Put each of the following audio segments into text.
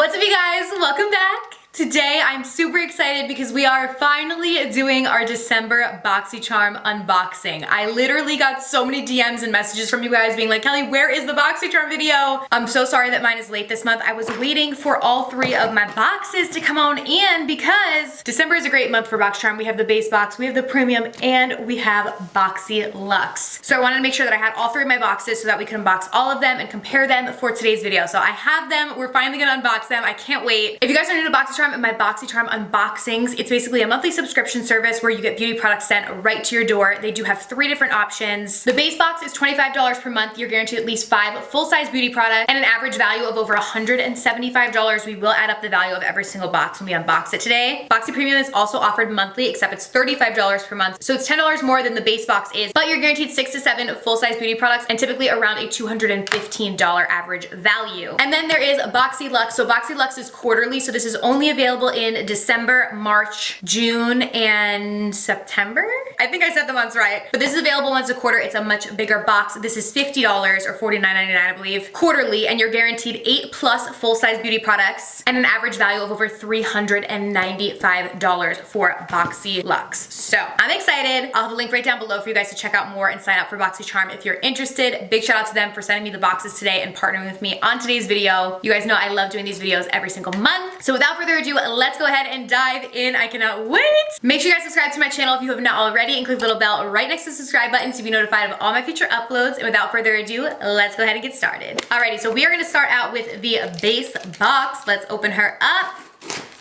What's up, you guys? Welcome back. Today I'm super excited because we are finally doing our December Boxycharm unboxing. I literally got so many DMs and messages from you guys being like, Kelly, where is the Boxycharm video? I'm so sorry that mine is late this month. I was waiting for all three of my boxes to come on in because December is a great month for Boxycharm. We have the base box, we have the premium, and we have Boxy Luxe. So I wanted to make sure that I had all three of my boxes so that we can unbox all of them and compare them for today's video. So I have them. We're finally gonna unbox them. I can't wait. If you guys are new to Boxycharm and my Boxycharm unboxings, it's basically a monthly subscription service where you get beauty products sent right to your door. They do have 3 different options. The base box is $25 per month. You're guaranteed at least 5 full-size beauty products and an average value of over $175. We will add up the value of every single box when we unbox it today. Boxy Premium is also offered monthly, except it's $35 per month. So it's $10 more than the base box is, but you're guaranteed 6 to 7 full-size beauty products and typically around a $215 average value. And then there is Boxy Luxe. So Boxy Luxe is quarterly, so this is only available in December, March, June, and September. I think I said the months right. But this is available once a quarter. It's a much bigger box. This is $50 or $49.99, I believe, quarterly, and you're guaranteed 8+ full-size beauty products and an average value of over $395 for Boxy Luxe. So I'm excited. I'll have a link right down below for you guys to check out more and sign up for Boxycharm if you're interested. Big shout out to them for sending me the boxes today and partnering with me on today's video. You guys know I love doing these videos every single month. So without further ado, let's go ahead and dive in. I cannot wait. Make sure you guys subscribe to my channel if you have not already and click the little bell right next to the subscribe button to be notified of all my future uploads. And without further ado, let's go ahead and get started. Alrighty, so we are gonna start out with the base box. Let's open her up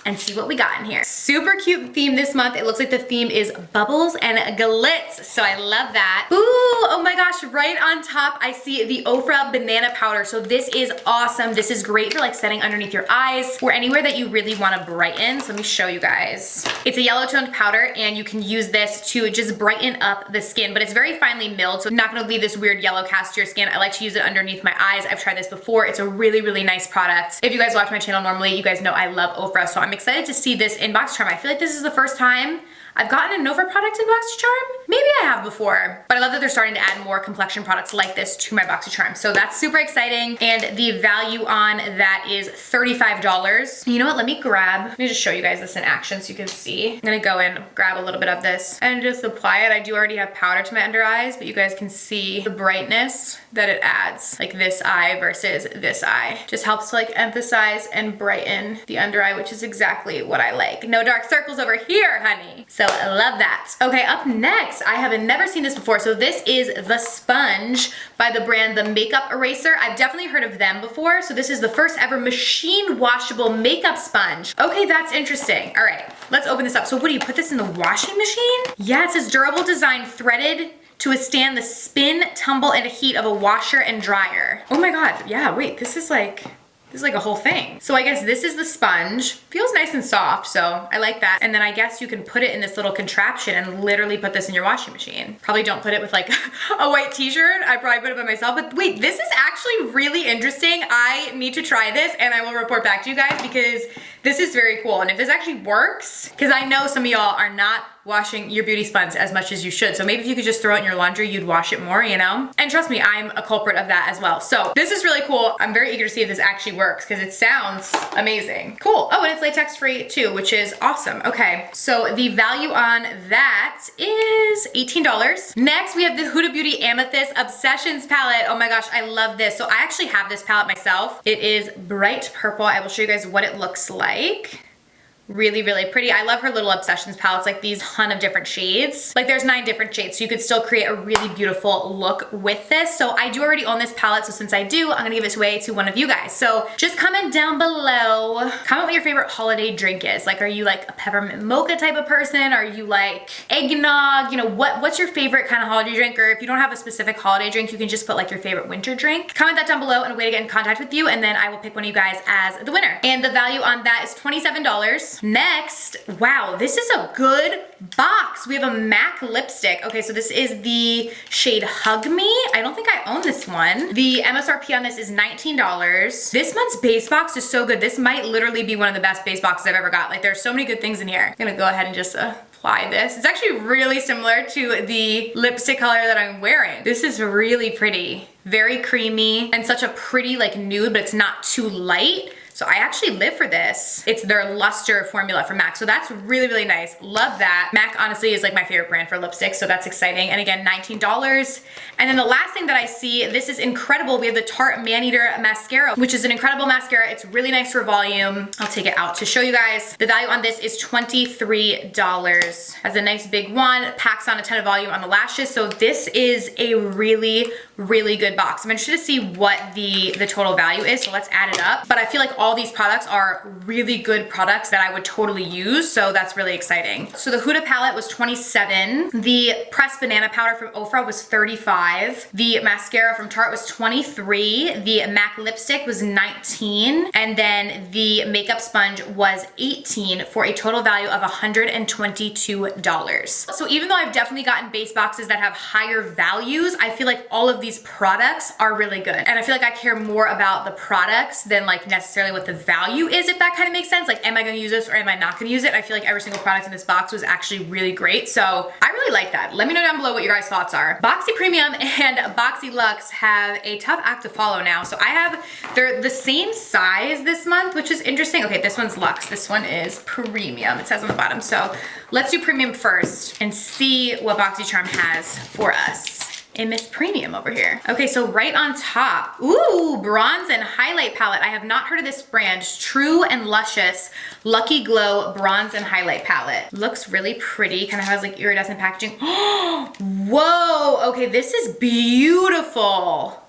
and see what we got in here. Super cute theme this month. It looks like the theme is bubbles and glitz, so I love that. Ooh, oh my gosh, right on top I see the Ofra banana powder. So this is awesome. This is great for like setting underneath your eyes or anywhere that you really wanna brighten. So let me show you guys. It's a yellow toned powder and you can use this to just brighten up the skin, but it's very finely milled, so I'm not gonna leave this weird yellow cast to your skin. I like to use it underneath my eyes. I've tried this before. It's a really, really nice product. If you guys watch my channel normally, you guys know I love Ofra, so I'm excited to see this in Boxycharm. I feel like this is the first time I've gotten a Ofra product in Boxycharm. Maybe I have before, but I love that they're starting to add more complexion products like this to my Boxycharm. So that's super exciting. And the value on that is $35. You know what, let me just show you guys this in action so you can see. I'm gonna go and grab a little bit of this and just apply it. I do already have powder to my under eyes, but you guys can see the brightness that it adds, like this eye versus this eye. Just helps to like emphasize and brighten the under eye, which is exactly what I like. No dark circles over here, honey. So I love that. Okay, up next, I have never seen this before. So this is the sponge by the brand The Makeup Eraser. I've definitely heard of them before. So this is the first ever machine washable makeup sponge. Okay, that's interesting. All right, let's open this up. So what do you put this in the washing machine? Yeah, it says durable design, threaded to withstand the spin, tumble, and heat of a washer and dryer. Oh my God, yeah, wait, this is like a whole thing. So I guess this is the sponge. Feels nice and soft, so I like that. And then I guess you can put it in this little contraption and literally put this in your washing machine. Probably don't put it with like a white t-shirt. I probably put it by myself, but wait, this is actually really interesting. I need to try this and I will report back to you guys because this is very cool. And if this actually works, because I know some of y'all are not washing your beauty sponge as much as you should. So maybe if you could just throw it in your laundry, you'd wash it more, you know? And trust me, I'm a culprit of that as well. So this is really cool. I'm very eager to see if this actually works because it sounds amazing. Cool. Oh, and it's latex free too, which is awesome. Okay, so the value on that is $18. Next, we have the Huda Beauty Amethyst Obsessions palette. Oh my gosh, I love this. So I actually have this palette myself. It is bright purple. I will show you guys what it looks like. Really, really pretty. I love her little Obsessions palettes, like these ton of different shades. Like there's 9 different shades, so you could still create a really beautiful look with this. So I do already own this palette, so since I do, I'm gonna give it away to one of you guys. So just comment down below, comment what your favorite holiday drink is. Like, are you like a peppermint mocha type of person? Are you like eggnog? You know, what's your favorite kind of holiday drink? Or if you don't have a specific holiday drink, you can just put like your favorite winter drink. Comment that down below and a way to get in contact with you, and then I will pick one of you guys as the winner. And the value on that is $27. Next, wow, this is a good box. We have a MAC lipstick. Okay, so this is the shade Hug Me. I don't think I own this one. The MSRP on this is $19. This month's base box is so good. This might literally be one of the best base boxes I've ever got. Like there's so many good things in here. I'm gonna go ahead and just apply this. It's actually really similar to the lipstick color that I'm wearing. This is really pretty. Very creamy and such a pretty like nude, but it's not too light. So I actually live for this. It's their luster formula from MAC. So that's really, really nice. Love that. MAC honestly is like my favorite brand for lipstick. So that's exciting. And again, $19. And then the last thing that I see, this is incredible. We have the Tarte Maneater Mascara, which is an incredible mascara. It's really nice for volume. I'll take it out to show you guys. The value on this is $23. Has a nice big wand, packs on a ton of volume on the lashes. So this is a really, really good box. I'm interested to see what the total value is. So let's add it up. But I feel like all these products are really good products that I would totally use. So that's really exciting. So the Huda palette was $27. The pressed banana powder from Ofra was $35. The mascara from Tarte was $23. The MAC lipstick was $19. And then the makeup sponge was $18 for a total value of $122. So even though I've definitely gotten base boxes that have higher values, I feel like all of these products are really good. And I feel like I care more about the products than like necessarily what the value is, if that kind of makes sense. Like, am I gonna use this or am I not gonna use it? I feel like every single product in this box was actually really great. So I really like that. Let me know down below what your guys' thoughts are. Boxy Premium and Boxy Luxe have a tough act to follow now. So they're the same size this month, which is interesting. Okay, this one's Luxe. This one is Premium. It says on the bottom. So let's do Premium first and see what Boxycharm has for us. And Miss Premium over here. Okay, so right on top, ooh, bronze and highlight palette. I have not heard of this brand. True and Luscious Lucky Glow bronze and highlight palette. Looks really pretty, kind of has like iridescent packaging. Whoa, okay, this is beautiful.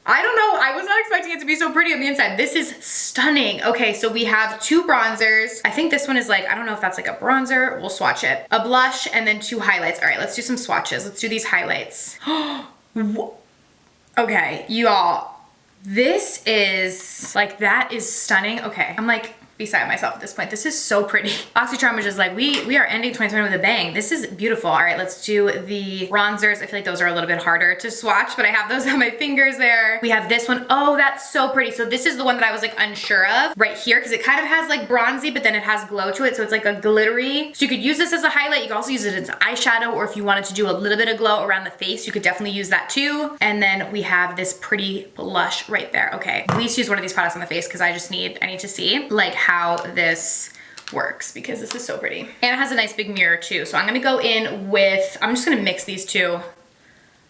I don't know, I was not expecting it to be so pretty on the inside. This is stunning. Okay, so we have two bronzers. I think this one is like, I don't know if that's like a bronzer. We'll swatch it. A blush and then two highlights. All right, let's do some swatches. Let's do these highlights. Okay, y'all, this is like, that is stunning. Okay, I'm like beside myself at this point. This is so pretty. Boxycharm was just like, we are ending 2020 with a bang. This is beautiful. All right, let's do the bronzers. I feel like those are a little bit harder to swatch, but I have those on my fingers there. We have this one. Oh, that's so pretty. So this is the one that I was like unsure of right here, because it kind of has like bronzy, but then it has glow to it. So it's like a glittery. So you could use this as a highlight. You could also use it as eyeshadow, or if you wanted to do a little bit of glow around the face, you could definitely use that too. And then we have this pretty blush right there. Okay, we used to use one of these products on the face because I need to see like how this works, because this is so pretty. And it has a nice big mirror too. So I'm gonna go in with, I'm just gonna mix these two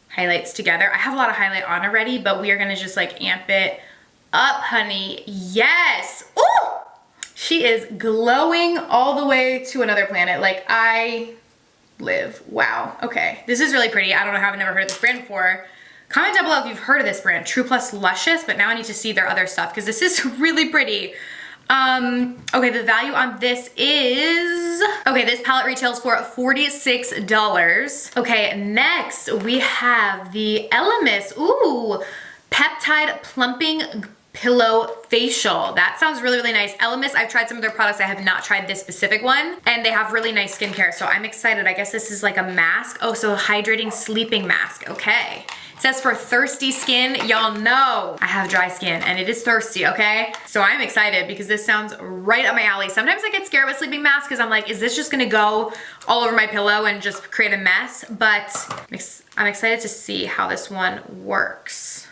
highlights together. I have a lot of highlight on already, but we are gonna just like amp it up, honey. Yes. Oh, she is glowing all the way to another planet. Like, I live. Wow. Okay, this is really pretty. I don't know how, I've never heard of this brand before. Comment down below if you've heard of this brand, True Plus Luscious, but now I need to see their other stuff because this is really pretty. Okay, the value on this is, okay, this palette retails for $46. Okay, next we have the Elemis, ooh, Peptide Plumping Pillow Facial. That sounds really, really nice. Elemis, I've tried some of their products. I have not tried this specific one, and they have really nice skincare, so I'm excited. I guess this is like a mask. Oh, so hydrating sleeping mask, okay. It says for thirsty skin. Y'all know I have dry skin and it is thirsty, okay? So I'm excited because this sounds right up my alley. Sometimes I get scared with sleeping masks because I'm like, is this just gonna go all over my pillow and just create a mess? But I'm excited to see how this one works.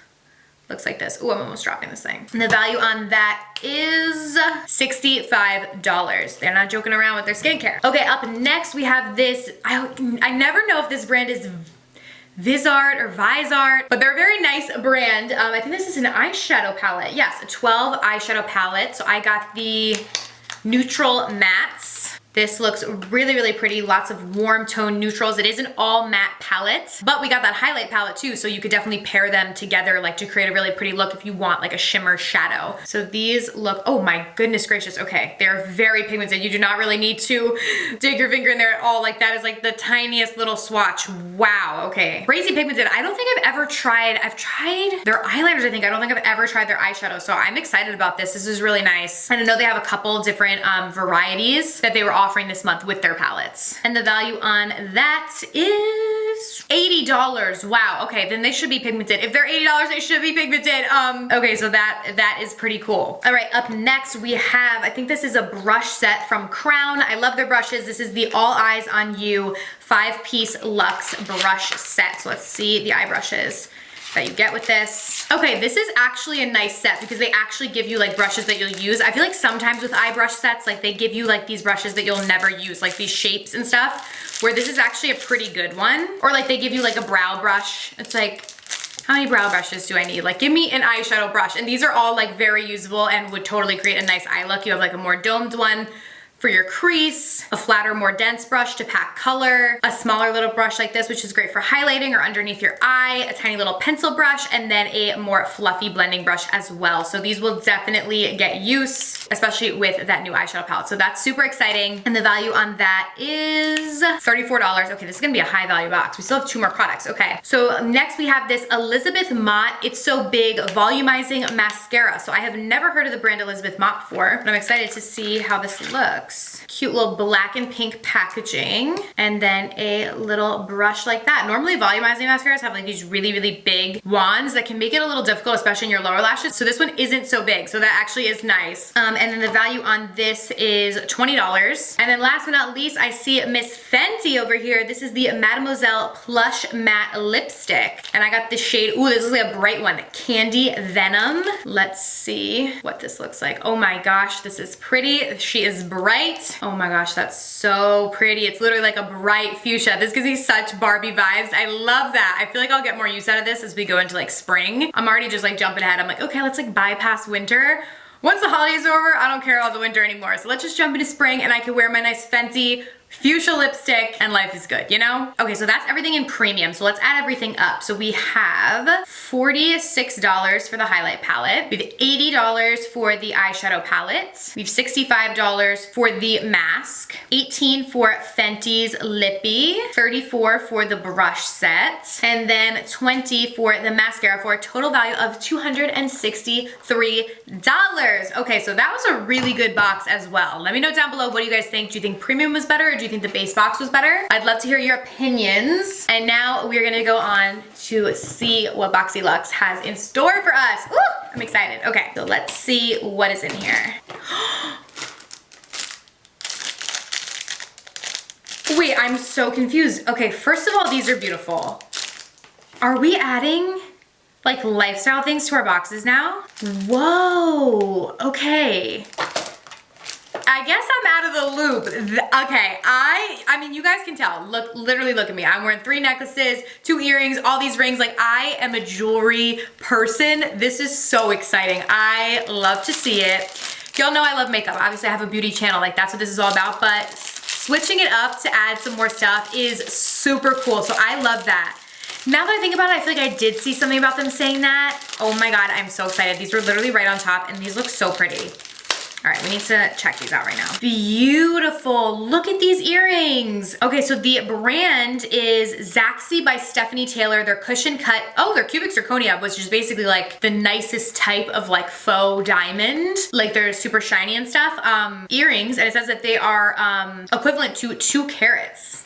Looks like this. Ooh, I'm almost dropping this thing. And the value on that is $65. They're not joking around with their skincare. Okay, up next we have this, I never know if this brand is Vizart or Vizart, but they're a very nice brand. I think this is an eyeshadow palette. Yes, a 12 eyeshadow palette. So I got the neutral mattes. This looks really, really pretty. Lots of warm tone neutrals. It is an all matte palette, but we got that highlight palette too. So you could definitely pair them together like to create a really pretty look if you want like a shimmer shadow. So these look, oh my goodness gracious. Okay, they're very pigmented. You do not really need to dig your finger in there at all. Like that is like the tiniest little swatch. Wow, okay. Crazy pigmented. I don't think I've tried their eyeliners, I think. I don't think I've ever tried their eyeshadow. So I'm excited about this. This is really nice. And I know they have a couple different varieties that they were offering this month with their palettes. And the value on that is $80. Wow, okay, then they should be pigmented. If they're $80, they should be pigmented. Okay, so that is pretty cool. All right, up next we have, I think this is a brush set from Crown. I love their brushes. This is the All Eyes on You 5-piece luxe brush set. So let's see the eye brushes. that you get with this. Okay, this is actually a nice set because they actually give you like brushes that you'll use. I feel like sometimes with eye brush sets, like they give you like these brushes that you'll never use, like these shapes and stuff, where this is actually a pretty good one. Or like they give you like a brow brush. It's like, how many brow brushes do I need? Like, give me an eyeshadow brush. And these are all like very usable and would totally create a nice eye look. You have like a more domed one for your crease, a flatter, more dense brush to pack color, a smaller little brush like this, which is great for highlighting or underneath your eye, a tiny little pencil brush, and then a more fluffy blending brush as well. So these will definitely get use, especially with that new eyeshadow palette. So that's super exciting. And the value on that is $34. Okay, this is gonna be a high value box. We still have 2 more products, okay. So next we have this Elizabeth Mott It's So Big Volumizing Mascara. So I have never heard of the brand Elizabeth Mott before, but I'm excited to see how this looks. Cute little black and pink packaging, and then a little brush like that. Normally volumizing mascaras have like these really, really big wands that can make it a little difficult, especially in your lower lashes. So this one isn't so big, so that actually is nice. And then the value on this is $20. And then last but not least, I see Miss Fenty over here. This is the Mademoiselle Plush Matte Lipstick. And I got the shade, ooh, this is like a bright one, Candy Venom. Let's see what this looks like. Oh my gosh, this is pretty. She is bright. Oh my gosh, that's so pretty. It's literally like a bright fuchsia. This gives me such Barbie vibes. I love that. I feel like I'll get more use out of this as we go into like spring. I'm already just like jumping ahead. I'm like, okay, let's like bypass winter. Once the holidays are over, I don't care about the winter anymore. So let's just jump into spring and I can wear my nice Fenty fuchsia lipstick and life is good, you know? Okay, so that's everything in premium. So let's add everything up. So we have $46 for the highlight palette. We have $80 for the eyeshadow palette. We have $65 for the mask. $18 for Fenty's Lippy. $34 for the brush set. And then $20 for the mascara for a total value of $263. Okay, so that was a really good box as well. Let me know down below, what do you guys think? Do you think premium was better, or do you think the base box was better? I'd love to hear your opinions. And now we're gonna go on to see what Boxy Luxe has in store for us. Woo! I'm excited. Okay, so let's see what is in here. Wait, I'm so confused. Okay, first of all, these are beautiful. Are we adding like lifestyle things to our boxes now? Whoa, okay. I guess I'm out of the loop. Okay, I mean, you guys can tell. Look, literally look at me. I'm wearing 3 necklaces, 2 earrings, all these rings. Like, I am a jewelry person. This is so exciting. I love to see it. Y'all know I love makeup. Obviously, I have a beauty channel. Like, that's what this is all about. But switching it up to add some more stuff is super cool. So I love that. Now that I think about it, I feel like I did see something about them saying that. Oh my God, I'm so excited. These were literally right on top, and these look so pretty. All right, we need to check these out right now. Beautiful, look at these earrings. Okay, so the brand is Zaxi by Stephanie Taylor. They're cushion cut. Oh, they're cubic zirconia, which is basically like the nicest type of like faux diamond. Like they're super shiny and stuff. Earrings, and it says that they are equivalent to 2 carats.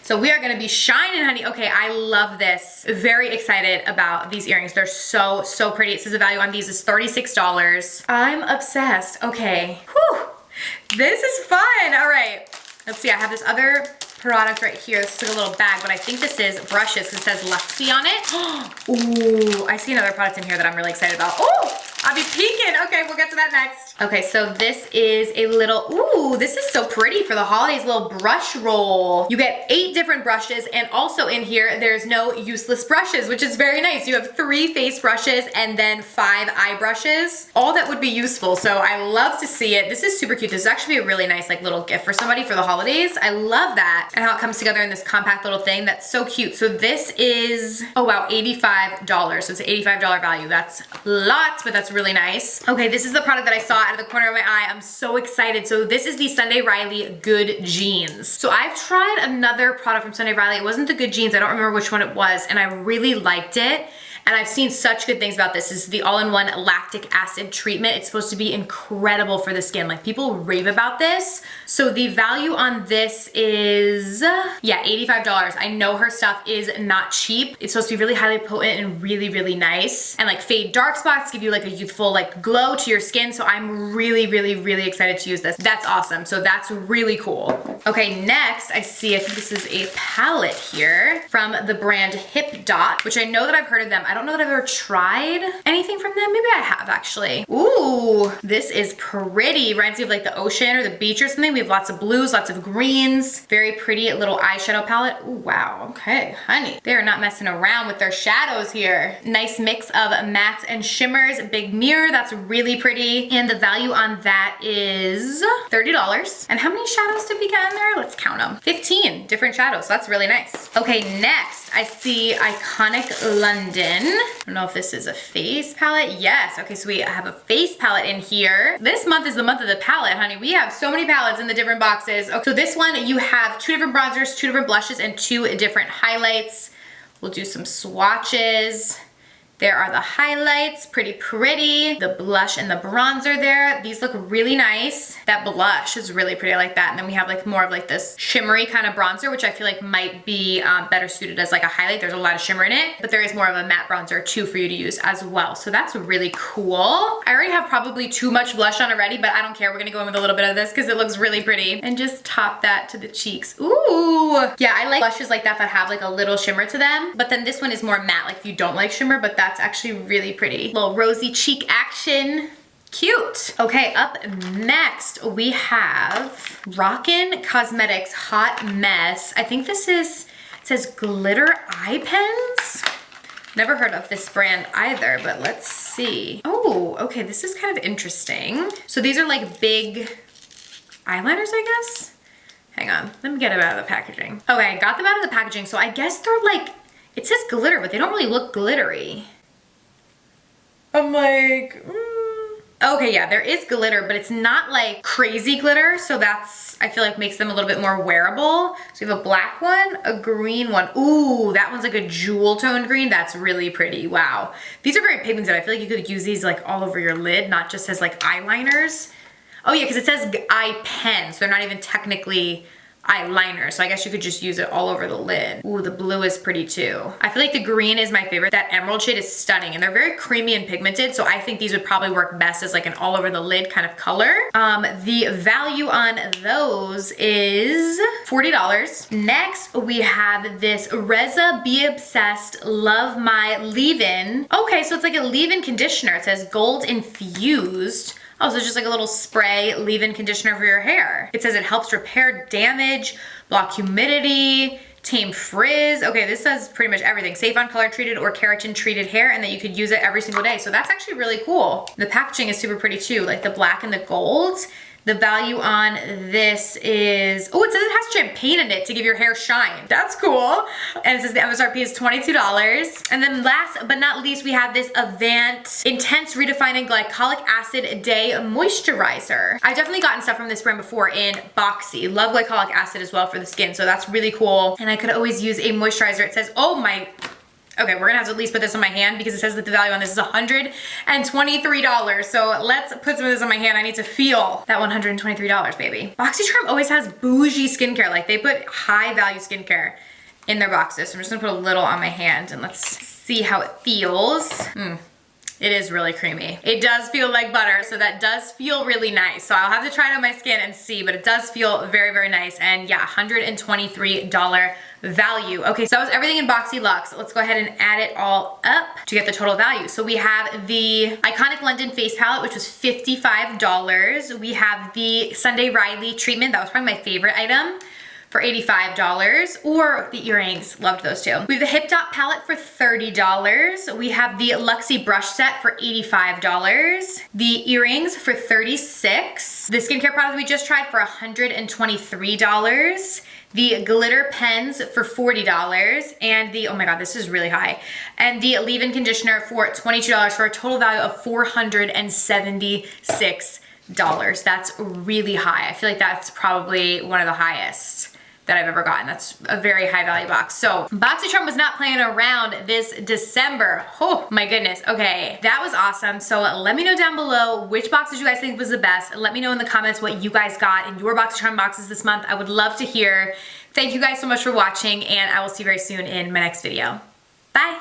So we are gonna be shining, honey. Okay, I love this. Very excited about these earrings. They're so, so pretty. It says the value on these is $36. I'm obsessed. Okay, whew. This is fun. All right, let's see. I have this other product right here. This is like a little bag, but I think this is brushes. It says Luxy on it. Ooh, I see another product in here that I'm really excited about. Oh, I'll be peeking. Okay, we'll get to that next. Okay, so this is a little, ooh, this is so pretty for the holidays, little brush roll. You get 8 different brushes, and also in here, there's no useless brushes, which is very nice. You have 3 face brushes and then 5 eye brushes, all that would be useful. So I love to see it. This is super cute. This is actually a really nice like little gift for somebody for the holidays. I love that. And how it comes together in this compact little thing. That's so cute. So this is, oh wow, $85. So it's an $85 value. That's lots, but that's really nice. Okay, this is the product that I saw out of the corner of my eye. I'm so excited. So this is the Sunday Riley Good Jeans. So I've tried another product from Sunday Riley. It wasn't the Good Jeans. I don't remember which one it was, and I really liked it. And I've seen such good things about this. This is the all-in-one lactic acid treatment. It's supposed to be incredible for the skin. Like, people rave about this. So the value on this is, yeah, $85. I know her stuff is not cheap. It's supposed to be really highly potent and really, really nice. And like fade dark spots, give you like a youthful like glow to your skin. So I'm really, really, really excited to use this. That's awesome. So that's really cool. Okay, next I see, I think this is a palette here from the brand Hip Dot, which I know that I've heard of them. I don't know that I've ever tried anything from them. Maybe I have actually. Ooh, this is pretty. Reminds me of like the ocean or the beach or something. We have lots of blues, lots of greens. Very pretty little eyeshadow palette. Ooh, wow. Okay, honey. They're not messing around with their shadows here. Nice mix of mattes and shimmers. Big mirror. That's really pretty. And the value on that is $30. And how many shadows did we get in there? Let's count them. 15 different shadows. So that's really nice. Okay, next I see Iconic London. I don't know if this is a face palette. Yes. Okay, so we have a face palette in here. This month is the month of the palette, honey. We have so many palettes in the different boxes. Okay, so this one, you have 2 different bronzers, 2 different blushes, and 2 different highlights. We'll do some swatches. There are the highlights, pretty. The blush and the bronzer there. These look really nice. That blush is really pretty, I like that. And then we have like more of like this shimmery kind of bronzer, which I feel like might be better suited as like a highlight. There's a lot of shimmer in it, but there is more of a matte bronzer too for you to use as well. So that's really cool. I already have probably too much blush on already, but I don't care. We're gonna go in with a little bit of this because it looks really pretty. And just top that to the cheeks. Ooh. Yeah, I like blushes like that have like a little shimmer to them, but then this one is more matte, like if you don't like shimmer, but that's actually really pretty. Little rosy cheek action. Cute. Okay, up next we have Rockin' Cosmetics Hot Mess. I think this is, it says glitter eye pens. Never heard of this brand either, but let's see. Oh, okay, this is kind of interesting. So these are like big eyeliners, I guess. Hang on, let me get them out of the packaging. Okay, got them out of the packaging. So I guess they're like, it says glitter, but they don't really look glittery. I'm like, Okay, yeah, there is glitter, but it's not like crazy glitter. So that's, I feel like makes them a little bit more wearable. So you have a black one, a green one. Ooh, that one's like a jewel toned green. That's really pretty, wow. These are very pigmented. I feel like you could use these like all over your lid, not just as like eyeliners. Oh yeah, because it says eye pen, so they're not even technically eyeliner, so I guess you could just use it all over the lid. Ooh, the blue is pretty too. I feel like the green is my favorite. That emerald shade is stunning, and they're very creamy and pigmented, so I think these would probably work best as like an all over the lid kind of color. The value on those is $40. Next, we have this Reza Be Obsessed Love My Leave-In. Okay, so it's like a leave-in conditioner. It says gold infused. Oh, so it's just like a little spray leave-in conditioner for your hair. It says it helps repair damage, block humidity, tame frizz. Okay, this says pretty much everything. Safe on color treated or keratin treated hair, and that you could use it every single day. So that's actually really cool. The packaging is super pretty too, like the black and the gold. The value on this is, oh, it says it has champagne in it to give your hair shine. That's cool. And it says the MSRP is $22. And then last but not least, we have this Avant Intense Redefining Glycolic Acid Day Moisturizer. I've definitely gotten stuff from this brand before in Boxy. Love glycolic acid as well for the skin, so that's really cool. And I could always use a moisturizer. It says, oh my, okay, we're gonna have to at least put this on my hand because it says that the value on this is $123. So let's put some of this on my hand. I need to feel that $123, baby. Boxycharm always has bougie skincare. Like they put high value skincare in their boxes. So I'm just gonna put a little on my hand and let's see how it feels. It is really creamy. It does feel like butter, so that does feel really nice. So I'll have to try it on my skin and see, but it does feel very, very nice. And yeah, $123 value. Okay, so that was everything in Boxy Luxe. Let's go ahead and add it all up to get the total value. So we have the Iconic London face palette, which was $55. We have the Sunday Riley treatment. That was probably my favorite item, for $85, or the earrings, loved those too. We have the Hip Dot palette for $30. We have the Luxie brush set for $85. The earrings for $36. The skincare product we just tried for $123. The glitter pens for $40, and the, oh my God, this is really high. And the leave-in conditioner for $22 for a total value of $476. That's really high. I feel like that's probably one of the highest that I've ever gotten. That's a very high value box. So Boxycharm was not playing around this December. Oh my goodness. Okay, that was awesome. So let me know down below which boxes you guys think was the best. Let me know in the comments what you guys got in your Boxycharm boxes this month. I would love to hear. Thank you guys so much for watching, and I will see you very soon in my next video. Bye.